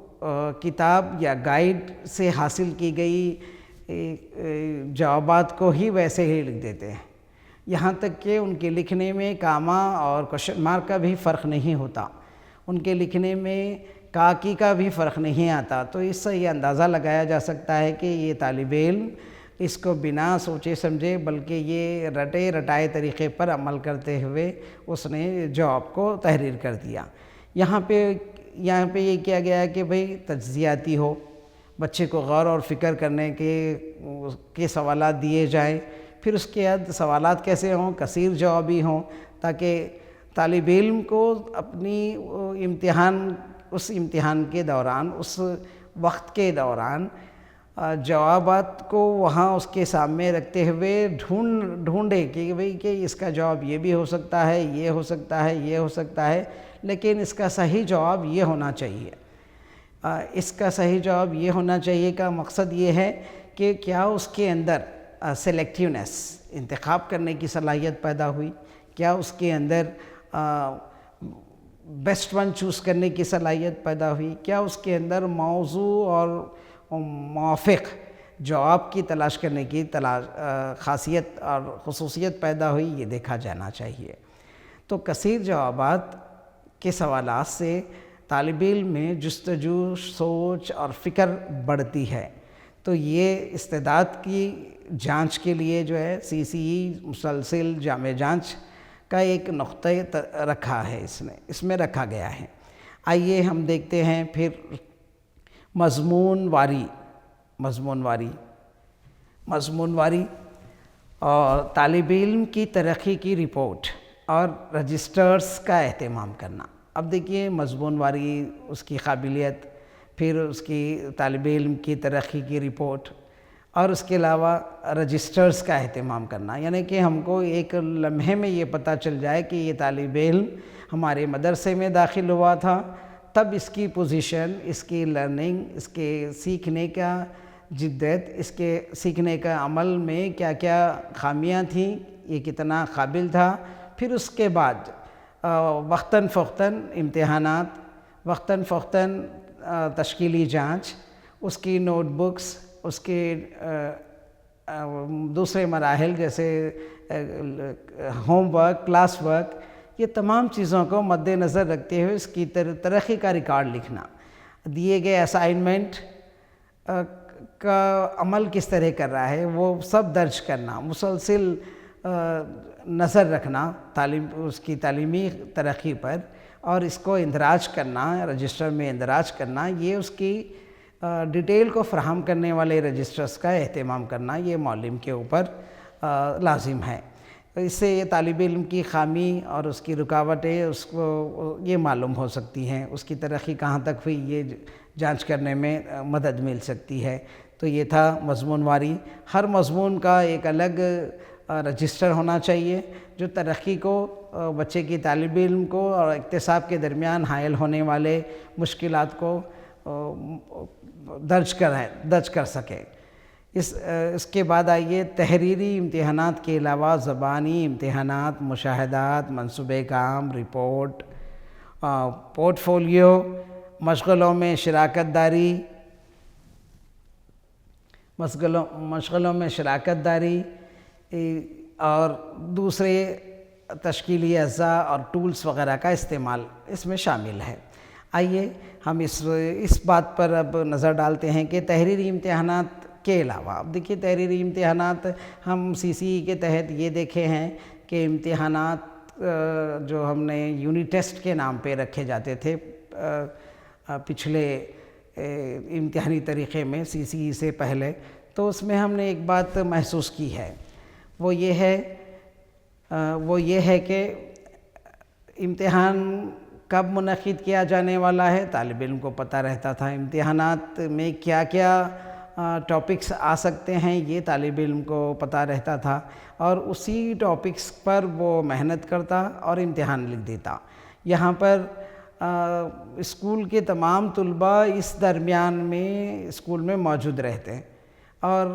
کتاب یا گائیڈ سے حاصل کی گئی جوابات کو ہی ویسے ہی لکھ دیتے ہیں. یہاں تک کہ ان کے لکھنے میں کاما اور کوشچن مارک کا بھی فرق نہیں ہوتا، ان کے لکھنے میں کاکی کا بھی فرق نہیں آتا. تو اس سے یہ اندازہ لگایا جا سکتا ہے کہ یہ طالب علم اس کو بنا سوچے سمجھے بلکہ یہ رٹے رٹائے طریقے پر عمل کرتے ہوئے اس نے جواب کو تحریر کر دیا. یہاں پہ یہ کیا گیا ہے کہ بھئی تجزیاتی ہو، بچے کو غور اور فکر کرنے کے سوالات دیے جائیں. پھر اس کے بعد سوالات کیسے ہوں، کثیر جوابی ہوں، تاکہ طالب علم کو اپنی اس امتحان کے دوران، اس وقت کے دوران جوابات کو وہاں اس کے سامنے رکھتے ہوئے ڈھونڈے کہ بھئی کہ اس کا جواب یہ بھی ہو سکتا ہے، یہ ہو سکتا ہے، یہ ہو سکتا ہے، لیکن اس کا صحیح جواب یہ ہونا چاہیے. اس کا صحیح جواب یہ ہونا چاہیے کا مقصد یہ ہے کہ کیا اس کے اندر سلیکٹیونیس، انتخاب کرنے کی صلاحیت پیدا ہوئی، کیا اس کے اندر بیسٹ ون چوز کرنے کی صلاحیت پیدا ہوئی، کیا اس کے اندر موضوع اور موافق جواب کی تلاش کرنے کی خاصیت اور خصوصیت پیدا ہوئی، یہ دیکھا جانا چاہیے. تو کثیر جوابات کے سوالات سے طالب علم میں جستجو، سوچ اور فکر بڑھتی ہے. تو یہ استعداد کی جانچ کے لیے جو ہے CCE مسلسل جامع جانچ کا ایک نقطہ رکھا ہے، اس میں رکھا گیا ہے. آئیے ہم دیکھتے ہیں پھر مضمون واری اور طالب علم کی ترقی کی رپورٹ اور رجسٹرز کا اہتمام کرنا. اب دیکھیے مضمون واری، اس کی قابلیت، پھر اس کی طالب علم کی ترقی کی رپورٹ اور اس کے علاوہ رجسٹرز کا اہتمام کرنا. یعنی کہ ہم کو ایک لمحے میں یہ پتہ چل جائے کہ یہ طالب علم ہمارے مدرسے میں داخل ہوا تھا، تب اس کی پوزیشن، اس کی لرننگ، اس کے سیکھنے کا جدت، اس کے سیکھنے کا عمل میں کیا کیا خامیاں تھیں، یہ کتنا قابل تھا. پھر اس کے بعد وقتاً فوقتاً امتحانات، وقتاً فوقتاً تشکیلی جانچ، اس کی نوٹ بکس، اس کے دوسرے مراحل جیسے ہوم ورک، کلاس ورک، یہ تمام چیزوں کو مد نظر رکھتے ہوئے اس کی ترقی کا ریکارڈ لکھنا، دیے گئے اسائنمنٹ کا عمل کس طرح کر رہا ہے وہ سب درج کرنا، مسلسل نظر رکھنا اس کی تعلیمی ترقی پر اور اس کو اندراج کرنا، رجسٹر میں اندراج کرنا. یہ اس کی ڈیٹیل کو فراہم کرنے والے رجسٹرز کا اہتمام کرنا، یہ معلم کے اوپر لازم ہے. اس سے یہ طالب علم کی خامی اور اس کی رکاوٹیں اس کو یہ معلوم ہو سکتی ہیں، اس کی ترقی کہاں تک ہوئی یہ جانچ کرنے میں مدد مل سکتی ہے. تو یہ تھا مضمون واری. ہر مضمون کا ایک الگ رجسٹر ہونا چاہیے جو ترقی کو، بچے کی طالب علم کو اور اکتساب کے درمیان حائل ہونے والے مشکلات کو درج کر سکے. اس کے بعد آئیے تحریری امتحانات کے علاوہ زبانی امتحانات، مشاہدات، منصوبہ کام، رپورٹ، پورٹ فولیو، مشغلوں میں شراکت داری اور دوسرے تشکیلی اجزاء اور ٹولز وغیرہ کا استعمال اس میں شامل ہے. آئیے ہم اس بات پر اب نظر ڈالتے ہیں کہ تحریری امتحانات کے علاوہ، اب دیکھیے تحریری امتحانات ہم CCE کے تحت یہ دیکھے ہیں کہ امتحانات جو ہم نے یونٹ ٹیسٹ کے نام پہ رکھے جاتے تھے پچھلے امتحانی طریقے میں CCE سے پہلے، تو اس میں ہم نے ایک بات محسوس کی ہے، وہ یہ ہے کہ امتحان کب منعقد کیا جانے والا ہے طالب علم کو پتہ رہتا تھا، امتحانات میں کیا کیا ٹاپکس آ سکتے ہیں یہ طالب علم کو پتہ رہتا تھا، اور اسی ٹاپکس پر وہ محنت کرتا اور امتحان لکھ دیتا۔ یہاں پر اسکول کے تمام طلباء اس درمیان میں اسکول میں موجود رہتے اور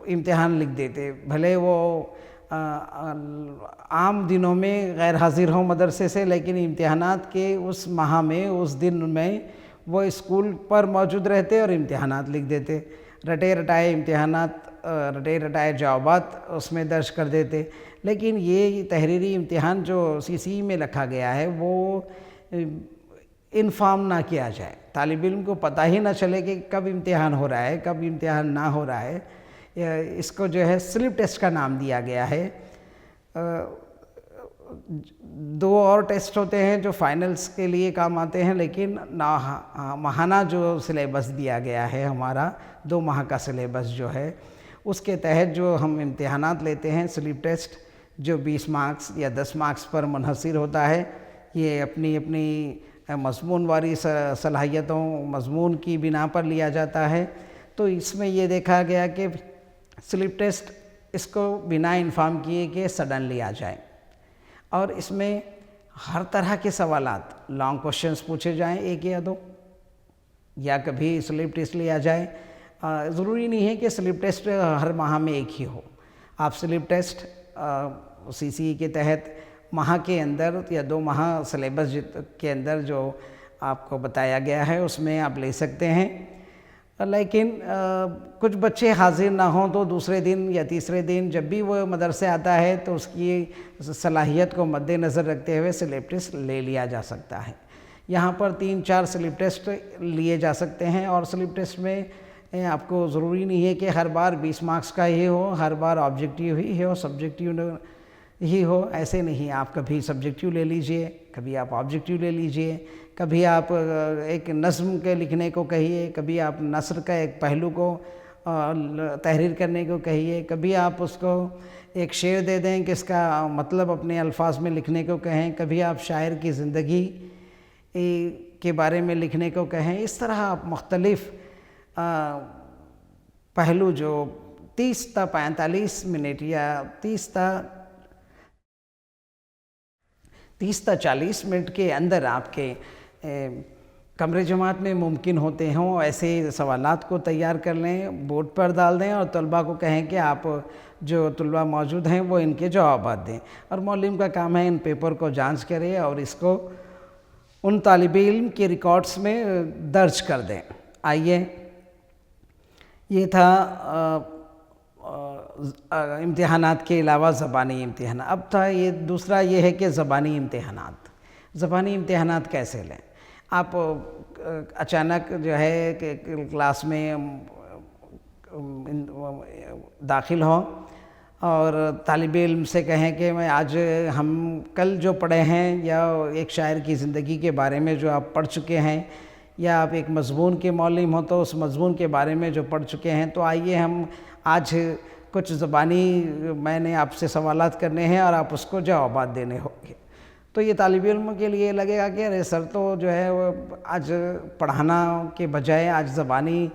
امتحان لکھ دیتے، بھلے وہ عام دنوں میں غیر حاضر ہوں مدرسے سے، لیکن امتحانات کے اس ماہ میں اس دن میں وہ اسکول پر موجود رہتے اور امتحانات لکھ دیتے، رٹے رٹائے امتحانات، رٹے رٹائے جوابات اس میں درج کر دیتے۔ لیکن یہ تحریری امتحان جو CCE میں رکھا گیا ہے وہ انفارم نہ کیا جائے، طالب علم کو پتہ ہی نہ چلے کہ کب امتحان ہو رہا ہے کب امتحان نہ ہو رہا ہے۔ اس کو جو ہے سلپ ٹیسٹ کا نام دیا گیا ہے۔ 2 اور ٹیسٹ ہوتے ہیں جو فائنلز کے لیے کام آتے ہیں، لیکن ماہانہ جو سلیبس دیا گیا ہے ہمارا 2 ماہ کا سلیبس جو ہے اس کے تحت جو ہم امتحانات لیتے ہیں سلپ ٹیسٹ جو 20 مارکس یا 10 مارکس پر منحصر ہوتا ہے، یہ اپنی اپنی مضمون واری صلاحیتوں مضمون کی بنا پر لیا جاتا ہے۔ تو اس میں یہ دیکھا گیا کہ سلپ ٹیسٹ اس کو بنا انفارم کیے کہ سڈنلی آ جائے، اور اس میں ہر طرح کے سوالات لانگ کوشچنز پوچھے جائیں 1 یا 2، یا کبھی سلپ ٹیسٹ لیا جائے۔ ضروری نہیں ہے کہ سلپ ٹیسٹ ہر ماہ میں ایک ہی ہو، آپ سلپ ٹیسٹ CCE کے تحت ماہ کے اندر یا 2 ماہ سلیبس کے اندر جو آپ کو بتایا گیا ہے اس میں آپ لے سکتے ہیں۔ لیکن کچھ بچے حاضر نہ ہوں تو دوسرے دن یا تیسرے دن جب بھی وہ مدرسے آتا ہے تو اس کی صلاحیت کو مد نظر رکھتے ہوئے سلپ ٹیسٹ لے لیا جا سکتا ہے۔ یہاں پر 3-4 سلپ ٹیسٹ لیے جا سکتے ہیں، اور سلپ ٹیسٹ میں آپ کو ضروری نہیں ہے کہ ہر بار 20 مارکس کا ہی ہو، ہر بار آبجیکٹیو ہی ہو، سبجیکٹیو ہی ہو، ایسے نہیں۔ آپ کبھی سبجیکٹیو لے لیجئے، کبھی آپ آبجیکٹیو لے لیجئے، کبھی آپ ایک نظم کے لکھنے کو کہیے، کبھی آپ نثر کا ایک پہلو کو تحریر کرنے کو کہیے، کبھی آپ اس کو ایک شعر دے دیں کہ اس کا مطلب اپنے الفاظ میں لکھنے کو کہیں، کبھی آپ شاعر کی زندگی کے بارے میں لکھنے کو کہیں۔ اس طرح آپ مختلف پہلو جو 30 تا 45 منٹ یا 30 تا 40 منٹ کے اندر آپ کے کمرے جماعت میں ممکن ہوتے ہوں ایسے سوالات کو تیار کر لیں، بورڈ پر ڈال دیں اور طلباء کو کہیں کہ آپ جو طلباء موجود ہیں وہ ان کے جوابات دیں، اور معلم کا کام ہے ان پیپر کو جانچ کرے اور اس کو ان طالب علم کے ریکارڈز میں درج کر دیں۔ آئیے، یہ تھا امتحانات کے علاوہ زبانی امتحان۔ اب تھا یہ دوسرا، یہ ہے کہ زبانی امتحانات۔ زبانی امتحانات کیسے لیں؟ آپ اچانک جو ہے کہ کلاس میں داخل ہوں اور طالب علم سے کہیں کہ میں آج ہم کل جو پڑھے ہیں یا ایک شاعر کی زندگی کے بارے میں جو آپ پڑھ چکے ہیں، یا آپ ایک مضمون کے معلم ہوں تو اس مضمون کے بارے میں جو پڑھ چکے ہیں، تو آئیے ہم آج کچھ زبانی میں نے آپ سے سوالات کرنے ہیں اور آپ اس کو جوابات دینے ہوں گے۔ تو یہ طالب علم کے لیے لگے گا کہ ارے سر تو جو ہے وہ آج پڑھانا کے بجائے آج زبانی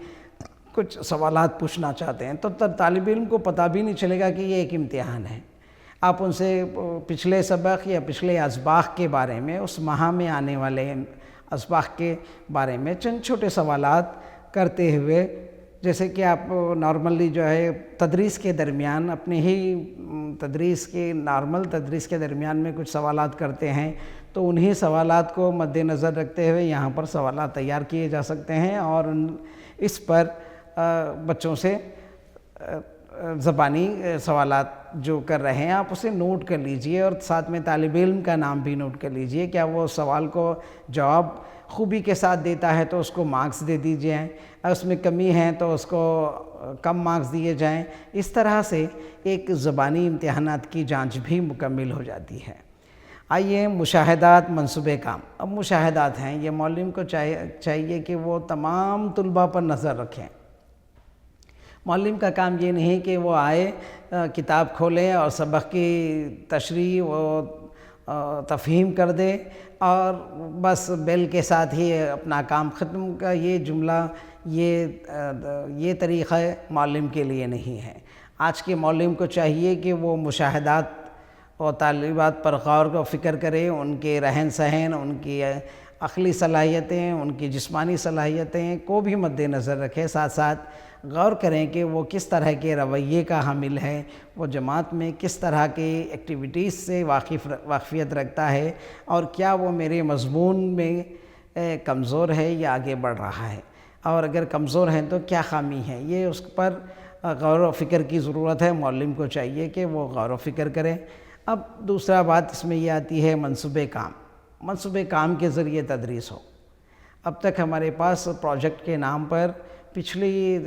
کچھ سوالات پوچھنا چاہتے ہیں، تو طالب علم کو پتہ بھی نہیں چلے گا کہ یہ ایک امتحان ہے۔ آپ ان سے پچھلے سبق یا پچھلے اسباق کے بارے میں، اس ماہ میں آنے والے اسباق کے بارے میں چند چھوٹے سوالات کرتے ہوئے، جیسے کہ آپ نارملی جو ہے تدریس کے درمیان اپنے ہی نارمل تدریس کے درمیان میں کچھ سوالات کرتے ہیں، تو انہی سوالات کو مد نظر رکھتے ہوئے یہاں پر سوالات تیار کیے جا سکتے ہیں، اور اس پر بچوں سے زبانی سوالات جو کر رہے ہیں آپ اسے نوٹ کر لیجئے، اور ساتھ میں طالب علم کا نام بھی نوٹ کر لیجئے۔ کیا وہ سوال کو جواب خوبی کے ساتھ دیتا ہے تو اس کو مارکس دے دیجئے، اور اس میں کمی ہے تو اس کو کم مارکس دیے جائیں۔ اس طرح سے ایک زبانی امتحانات کی جانچ بھی مکمل ہو جاتی ہے۔ آئیے، مشاہدات منصوبہ کام۔ اب مشاہدات ہیں، یہ معلم کو چاہیے کہ وہ تمام طلباء پر نظر رکھیں۔ معلم کا کام یہ نہیں کہ وہ آئے کتاب کھولیں اور سبق کی تشریح و تفہیم کر دے اور بس بیل کے ساتھ ہی اپنا کام ختم کا یہ جملہ یہ طریقہ معلم کے لیے نہیں ہے۔ آج کے معلم کو چاہیے کہ وہ مشاہدات اور طالبات پر غور و فکر کرے، ان کے رہن سہن، ان کی عقلی صلاحیتیں، ان کی جسمانی صلاحیتیں کو بھی مد نظر رکھے، ساتھ ساتھ غور کریں کہ وہ کس طرح کے رویے کا حامل ہے، وہ جماعت میں کس طرح کے ایکٹیویٹیز سے واقفیت رکھتا ہے، اور کیا وہ میرے مضمون میں کمزور ہے یا آگے بڑھ رہا ہے، اور اگر کمزور ہیں تو کیا خامی ہے۔ یہ اس پر غور و فکر کی ضرورت ہے، معلم کو چاہیے کہ وہ غور و فکر کریں۔ اب دوسرا بات اس میں یہ آتی ہے منصوبہ کام۔ منصوبہ کام کے ذریعے تدریس ہو۔ اب تک ہمارے پاس پروجیکٹ کے نام پر پچھلی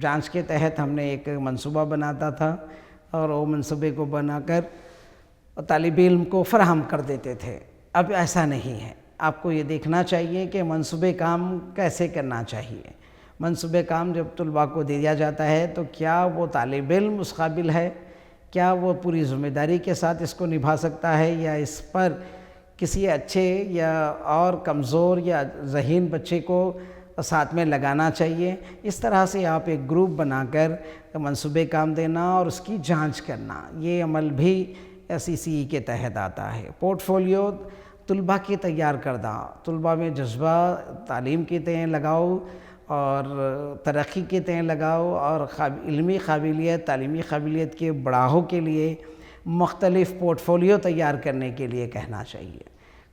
جانچ کے تحت ہم نے ایک منصوبہ بناتا تھا اور وہ منصوبے کو بنا کر طالب علم کو فراہم کر دیتے تھے۔ اب ایسا نہیں ہے، آپ کو یہ دیکھنا چاہیے کہ منصوبہ کام کیسے کرنا چاہیے۔ منصوبہ کام جب طلباء کو دیا جاتا ہے تو کیا وہ طالب علم اس قابل ہے، کیا وہ پوری ذمہ داری کے ساتھ اس کو نبھا سکتا ہے، یا اس پر کسی اچھے یا اور کمزور یا ذہین بچے کو ساتھ میں لگانا چاہیے۔ اس طرح سے آپ ایک گروپ بنا کر منصوبہ کام دینا اور اس کی جانچ کرنا، یہ عمل بھی CCE کے تحت آتا ہے۔ پورٹ فولیو طلباء کی تیار کردہ، طلباء میں جذبہ تعلیم کے تئیں لگاؤ اور ترقی کے تئیں لگاؤ اور علمی قابلیت، تعلیمی قابلیت کے بڑھاؤ کے لیے مختلف پورٹ فولیو تیار کرنے کے لیے کہنا چاہیے،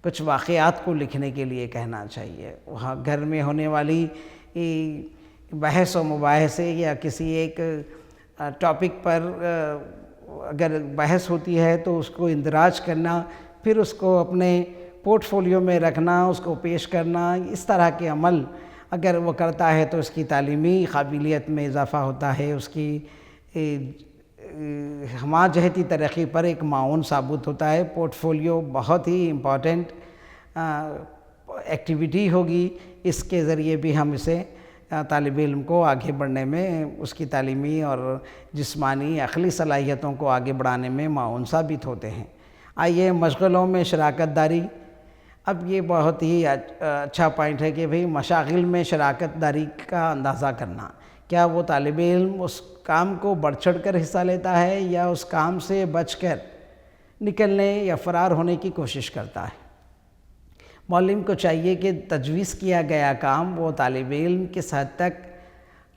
کچھ واقعات کو لکھنے کے لیے کہنا چاہیے۔ وہاں گھر میں ہونے والی بحث و مباحثے یا کسی ایک ٹاپک پر اگر بحث ہوتی ہے تو اس کو اندراج کرنا، پھر اس کو اپنے پورٹ فولیو میں رکھنا، اس کو پیش کرنا، اس طرح کے عمل اگر وہ کرتا ہے تو اس کی تعلیمی قابلیت میں اضافہ ہوتا ہے، اس کی ہمہ جہتی ترقی پر ایک معاون ثابت ہوتا ہے۔ پورٹ فولیو بہت ہی امپورٹنٹ ایکٹیویٹی ہوگی، اس کے ذریعے بھی ہم اسے طالب علم کو آگے بڑھنے میں، اس کی تعلیمی اور جسمانی عقلی صلاحیتوں کو آگے بڑھانے میں معاون ثابت ہوتے ہیں۔ آئیے مشغلوں میں شراکت داری۔ اب یہ بہت ہی اچھا پوائنٹ ہے کہ بھئی مشاغل میں شراکت داری کا اندازہ کرنا، کیا وہ طالب علم اس کام کو بڑھ چڑھ کر حصہ لیتا ہے یا اس کام سے بچ کر نکلنے یا فرار ہونے کی کوشش کرتا ہے۔ معلم کو چاہیے کہ تجویز کیا گیا کام وہ طالب علم کس حد تک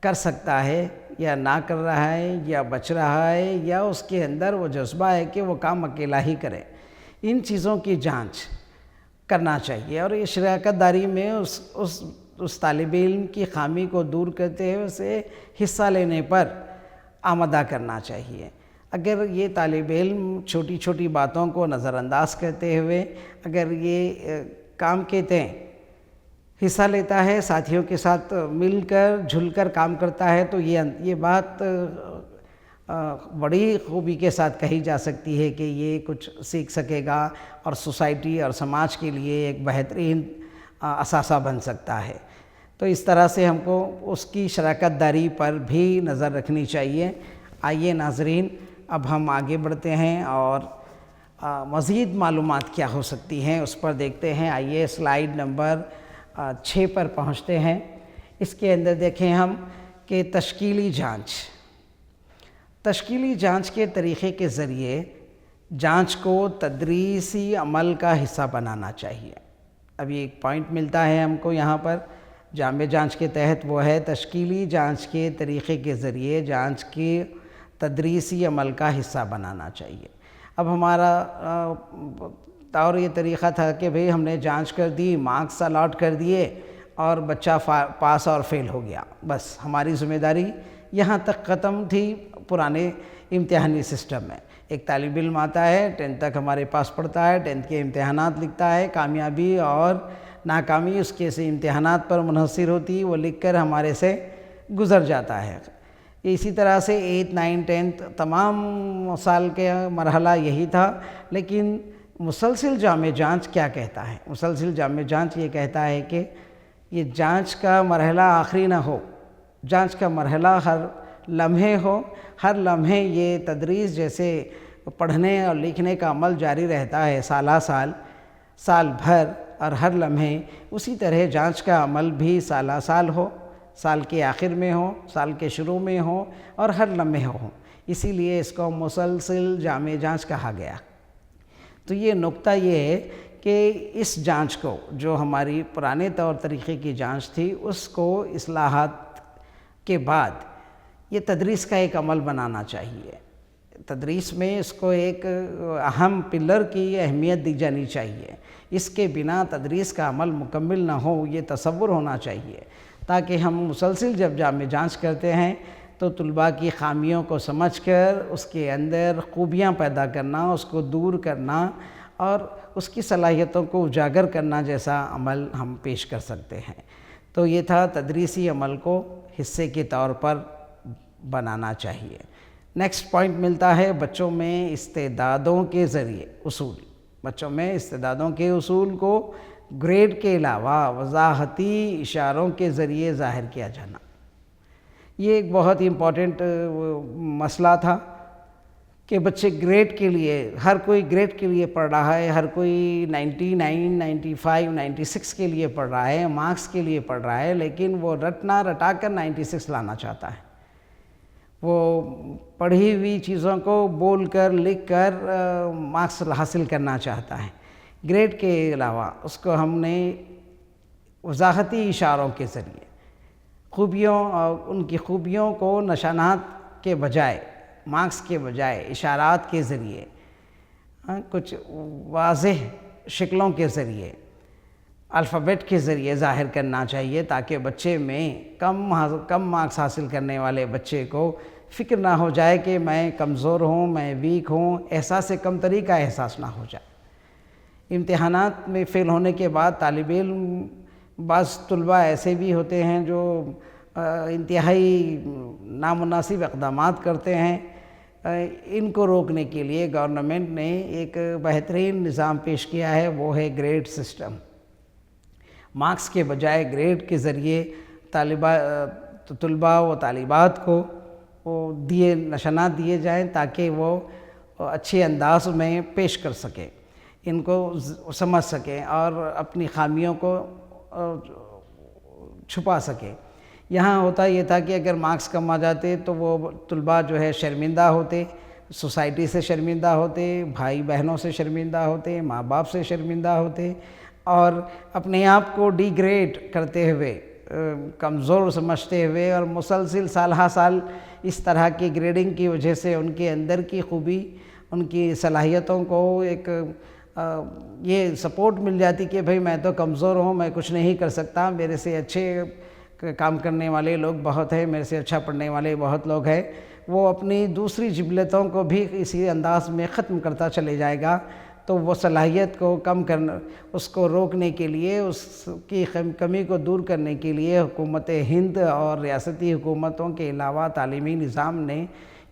کر سکتا ہے یا نہ کر رہا ہے یا بچ رہا ہے، یا اس کے اندر وہ جذبہ ہے کہ وہ کام اکیلا ہی کرے، ان چیزوں کی جانچ کرنا چاہیے۔ اور یہ شراکت داری میں اس طالب علم کی خامی کو دور کرتے ہوئے اسے حصہ لینے پر آمادہ کرنا چاہیے۔ اگر یہ طالب علم چھوٹی چھوٹی باتوں کو نظر انداز کرتے ہوئے اگر یہ کام کے تئیں حصہ لیتا ہے، ساتھیوں کے ساتھ مل کر جھل کر کام کرتا ہے، تو یہ بات بڑی خوبی کے ساتھ کہی جا سکتی ہے کہ یہ کچھ سیکھ سکے گا اور سوسائٹی اور سماج کے لیے ایک بہترین اثاثہ بن سکتا ہے۔ تو اس طرح سے ہم کو اس کی شراکت داری پر بھی نظر رکھنی چاہیے۔ آئیے ناظرین، اب ہم آگے بڑھتے ہیں اور مزید معلومات کیا ہو سکتی ہیں اس پر دیکھتے ہیں۔ آئیے سلائیڈ نمبر 6 پر پہنچتے ہیں۔ اس کے اندر دیکھیں ہم کہ تشکیلی جانچ۔ تشکیلی جانچ کے طریقے کے ذریعے جانچ کو تدریسی عمل کا حصہ بنانا چاہیے۔ اب یہ ایک پوائنٹ ملتا ہے ہم کو یہاں پر جامع جانچ کے تحت، وہ ہے تشکیلی جانچ کے طریقے کے ذریعے جانچ کے تدریسی عمل کا حصہ بنانا چاہیے۔ اب ہمارا طور یہ طریقہ تھا کہ بھئی ہم نے جانچ کر دی، مارکس الاٹ کر دیے اور بچہ پاس اور فیل ہو گیا، بس ہماری ذمہ داری یہاں تک ختم تھی پرانے امتحانی سسٹم میں۔ ایک طالب علم آتا ہے، 10th تک ہمارے پاس پڑھتا ہے، 10th کے امتحانات لکھتا ہے، کامیابی اور ناکامی اس کے سے امتحانات پر منحصر ہوتی، وہ لکھ کر ہمارے سے گزر جاتا ہے۔ اسی طرح سے 8th 9th 10th تمام سال کے مرحلہ یہی تھا، لیکن مسلسل جامع جانچ کیا کہتا ہے؟ مسلسل جامع جانچ یہ کہتا ہے کہ یہ جانچ کا مرحلہ آخری نہ ہو، جانچ کا مرحلہ ہر لمحے ہو، ہر لمحے یہ تدریس جیسے پڑھنے اور لکھنے کا عمل جاری رہتا ہے سالہ سال، سال بھر اور ہر لمحے، اسی طرح جانچ کا عمل بھی سالہ سال ہو، سال کے آخر میں ہو، سال کے شروع میں ہو اور ہر لمحے ہو، اسی لیے اس کو مسلسل جامع جانچ کہا گیا۔ تو یہ نقطہ یہ ہے کہ اس جانچ کو، جو ہماری پرانے طور طریقے کی جانچ تھی، اس کو اصلاحات کے بعد یہ تدریس کا ایک عمل بنانا چاہیے۔ تدریس میں اس کو ایک اہم پلر کی اہمیت دی جانی چاہیے۔ اس کے بنا تدریس کا عمل مکمل نہ ہو، یہ تصور ہونا چاہیے، تاکہ ہم مسلسل جب جامع جانچ کرتے ہیں تو طلباء کی خامیوں کو سمجھ کر اس کے اندر خوبیاں پیدا کرنا، اس کو دور کرنا اور اس کی صلاحیتوں کو اجاگر کرنا جیسا عمل ہم پیش کر سکتے ہیں۔ تو یہ تھا تدریسی عمل کو حصے کے طور پر بنانا چاہیے۔ نیکسٹ پوائنٹ ملتا ہے بچوں میں استعدادوں کے ذریعے اصول۔ بچوں میں استعدادوں کے اصول کو گریڈ کے علاوہ وضاحتی اشاروں کے ذریعے ظاہر کیا جانا، یہ ایک بہت امپورٹنٹ مسئلہ تھا کہ بچے گریڈ کے لیے، ہر کوئی گریڈ کے لیے پڑھ رہا ہے، ہر کوئی 99، 95، 96 کے لیے پڑھ رہا ہے، مارکس کے لیے پڑھ رہا ہے، لیکن وہ رٹا کر 96 لانا چاہتا ہے۔ وہ پڑھی ہوئی چیزوں کو بول کر، لکھ کر مارکس حاصل کرنا چاہتا ہے۔ گریڈ کے علاوہ اس کو ہم نے وضاحتی اشاروں کے ذریعے خوبیوں اور ان کی خوبیوں کو نشانات کے بجائے، مارکس کے بجائے اشارات کے ذریعے، کچھ واضح شکلوں کے ذریعے، الفابیٹ کے ذریعے ظاہر کرنا چاہیے، تاکہ بچے میں کم مارکس حاصل کرنے والے بچے کو فکر نہ ہو جائے کہ میں کمزور ہوں، میں ویک ہوں، احساس کم تری کا احساس نہ ہو جائے۔ امتحانات میں فیل ہونے کے بعد طالب علم، بعض طلباء ایسے بھی ہوتے ہیں جو انتہائی نامناسب اقدامات کرتے ہیں۔ ان کو روکنے کے لیے گورنمنٹ نے ایک بہترین نظام پیش کیا ہے، وہ ہے گریڈ سسٹم۔ مارکس کے بجائے گریڈ کے ذریعے طلباء و طالبات کو نشانات دیے جائیں، تاکہ وہ اچھے انداز میں پیش کر سکیں، ان کو سمجھ سکیں اور اپنی خامیوں کو چھپا سکیں۔ یہاں ہوتا یہ تھا کہ اگر مارکس کم آ جاتے تو وہ طلباء جو ہے شرمندہ ہوتے، سوسائٹی سے شرمندہ ہوتے، بھائی بہنوں سے شرمندہ ہوتے، ماں باپ سے شرمندہ ہوتے، اور اپنے آپ کو ڈی گریڈ کرتے ہوئے، کمزور سمجھتے ہوئے، اور مسلسل سالہ سال اس طرح کی گریڈنگ کی وجہ سے ان کے اندر کی خوبی، ان کی صلاحیتوں کو ایک یہ سپورٹ مل جاتی کہ بھئی میں تو کمزور ہوں، میں کچھ نہیں کر سکتا، میرے سے اچھے کام کرنے والے لوگ بہت ہیں، میرے سے اچھا پڑھنے والے بہت لوگ ہیں۔ وہ اپنی دوسری جبلتوں کو بھی اسی انداز میں ختم کرتا چلے جائے گا، تو وہ صلاحیت کو کم کرنا، اس کو روکنے کے لیے، اس کی کمی کو دور کرنے کے لیے حکومت ہند اور ریاستی حکومتوں کے علاوہ تعلیمی نظام نے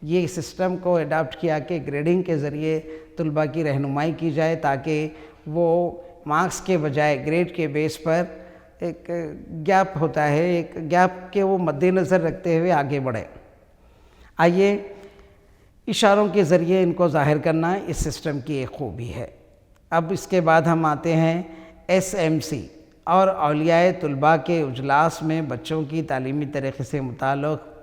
یہ سسٹم کو اڈاپٹ کیا کہ گریڈنگ کے ذریعے طلباء کی رہنمائی کی جائے، تاکہ وہ مارکس کے بجائے گریڈ کے بیس پر ایک گیپ ہوتا ہے، ایک گیپ کے وہ مد نظر رکھتے ہوئے آگے بڑھے۔ آئیے اشاروں کے ذریعے ان کو ظاہر کرنا اس سسٹم کی ایک خوبی ہے۔ اب اس کے بعد ہم آتے ہیں SMC اور اولیاء طلباء کے اجلاس میں بچوں کی تعلیمی طریقے سے متعلق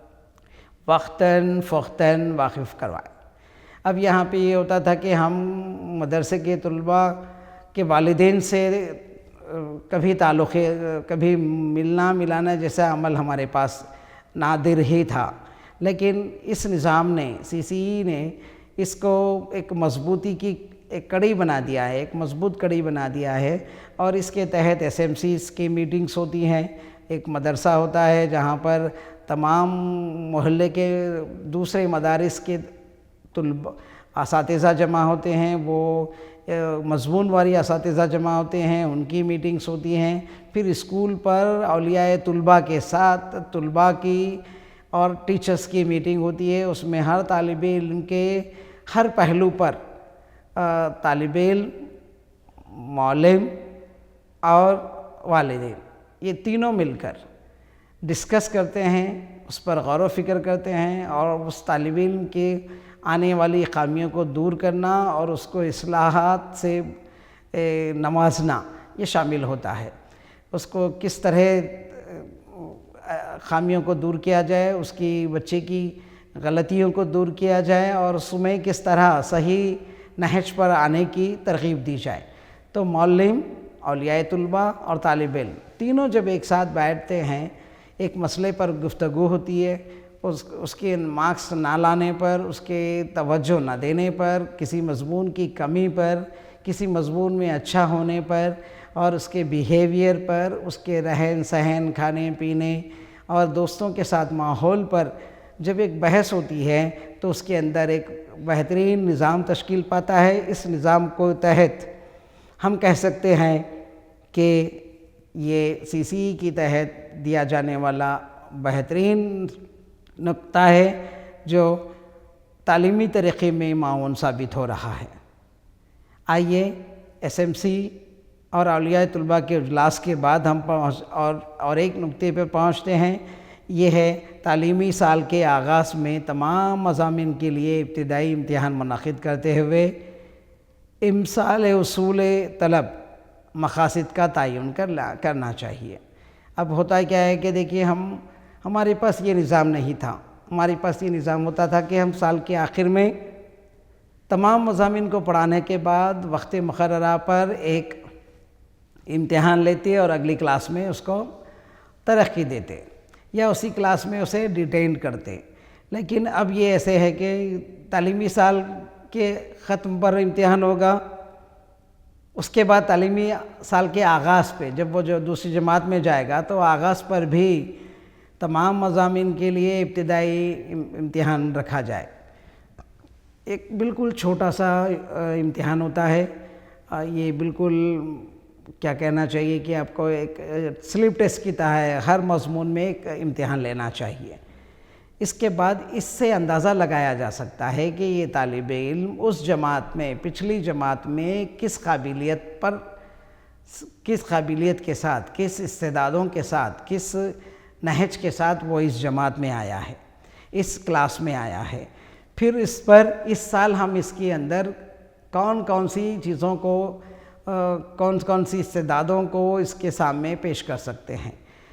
وقتاً فوقتاً واقف کروائے۔ اب یہاں پہ یہ ہوتا تھا کہ ہم مدرسے کے طلباء کے والدین سے کبھی کبھی ملنا ملانا جیسا عمل ہمارے پاس نادر ہی تھا، لیکن اس نظام نے، CCE نے اس کو ایک مضبوطی کی ایک کڑی بنا دیا ہے، ایک مضبوط کڑی بنا دیا ہے، اور اس کے تحت SMCs کی میٹنگز ہوتی ہیں۔ ایک مدرسہ ہوتا ہے جہاں پر تمام محلے کے دوسرے مدارس کے اساتذہ جمع ہوتے ہیں، وہ مضمون واری اساتذہ جمع ہوتے ہیں، ان کی میٹنگز ہوتی ہیں۔ پھر اسکول پر اولیاء طلباء کے ساتھ طلباء کی اور ٹیچرز کی میٹنگ ہوتی ہے، اس میں ہر طالب علم کے ہر پہلو پر طالب علم، معلم اور والدین، یہ تینوں مل کر ڈسکس کرتے ہیں، اس پر غور و فکر کرتے ہیں، اور اس طالب علم کے آنے والی خامیوں کو دور کرنا اور اس کو اصلاحات سے نوازنا یہ شامل ہوتا ہے۔ اس کو کس طرح خامیوں کو دور کیا جائے، اس کی بچے کی غلطیوں کو دور کیا جائے اور اس میں کس طرح صحیح نہج پر آنے کی ترغیب دی جائے۔ تو معلم، اولیاء طلبہ اور طالب علم تینوں جب ایک ساتھ بیٹھتے ہیں، ایک مسئلے پر گفتگو ہوتی ہے، اس کے مارکس نہ لانے پر، اس کے توجہ نہ دینے پر، کسی مضمون کی کمی پر، کسی مضمون میں اچھا ہونے پر اور اس کے بیہیویئر پر، اس کے رہن سہن، کھانے پینے اور دوستوں کے ساتھ ماحول پر جب ایک بحث ہوتی ہے تو اس کے اندر ایک بہترین نظام تشکیل پاتا ہے۔ اس نظام کو تحت ہم کہہ سکتے ہیں کہ یہ CCE کی تحت دیا جانے والا بہترین نقطہ ہے جو تعلیمی طریقے میں معاون ثابت ہو رہا ہے۔ آئیے SMC اور اولیاء طلبہ کے اجلاس کے بعد ہم اور ایک نقطے پر پہنچتے ہیں، یہ ہے تعلیمی سال کے آغاز میں تمام مضامین کے لیے ابتدائی امتحان منعقد کرتے ہوئے امسال اصول طلب مقاصد کا تعین کرنا چاہیے۔ اب ہوتا کیا ہے کہ دیکھیے ہمارے پاس یہ نظام نہیں تھا۔ ہمارے پاس یہ نظام ہوتا تھا کہ ہم سال کے آخر میں تمام مضامین کو پڑھانے کے بعد وقت مقررہ پر ایک امتحان لیتے اور اگلی کلاس میں اس کو ترقی دیتے یا اسی کلاس میں اسے ڈیٹین کرتے۔ لیکن اب یہ ایسے ہے کہ تعلیمی سال کے ختم پر امتحان ہوگا، اس کے بعد تعلیمی سال کے آغاز پہ جب وہ جو دوسری جماعت میں جائے گا تو آغاز پر بھی تمام مضامین کے لیے ابتدائی امتحان رکھا جائے۔ ایک بالکل چھوٹا سا امتحان ہوتا ہے، یہ بالکل کیا کہنا چاہیے کہ آپ کو ایک سلپ ٹیسٹ کی طرح ہے، ہر مضمون میں ایک امتحان لینا چاہیے۔ اس کے بعد اس سے اندازہ لگایا جا سکتا ہے کہ یہ طالب علم اس جماعت میں، پچھلی جماعت میں کس قابلیت کے ساتھ، کس استعدادوں کے ساتھ، کس نہج کے ساتھ وہ اس جماعت میں آیا ہے، اس کلاس میں آیا ہے۔ پھر اس سال ہم اس کے اندر کون سی چیزوں کو، کون سی استعدادوں کو اس کے سامنے پیش کر سکتے ہیں۔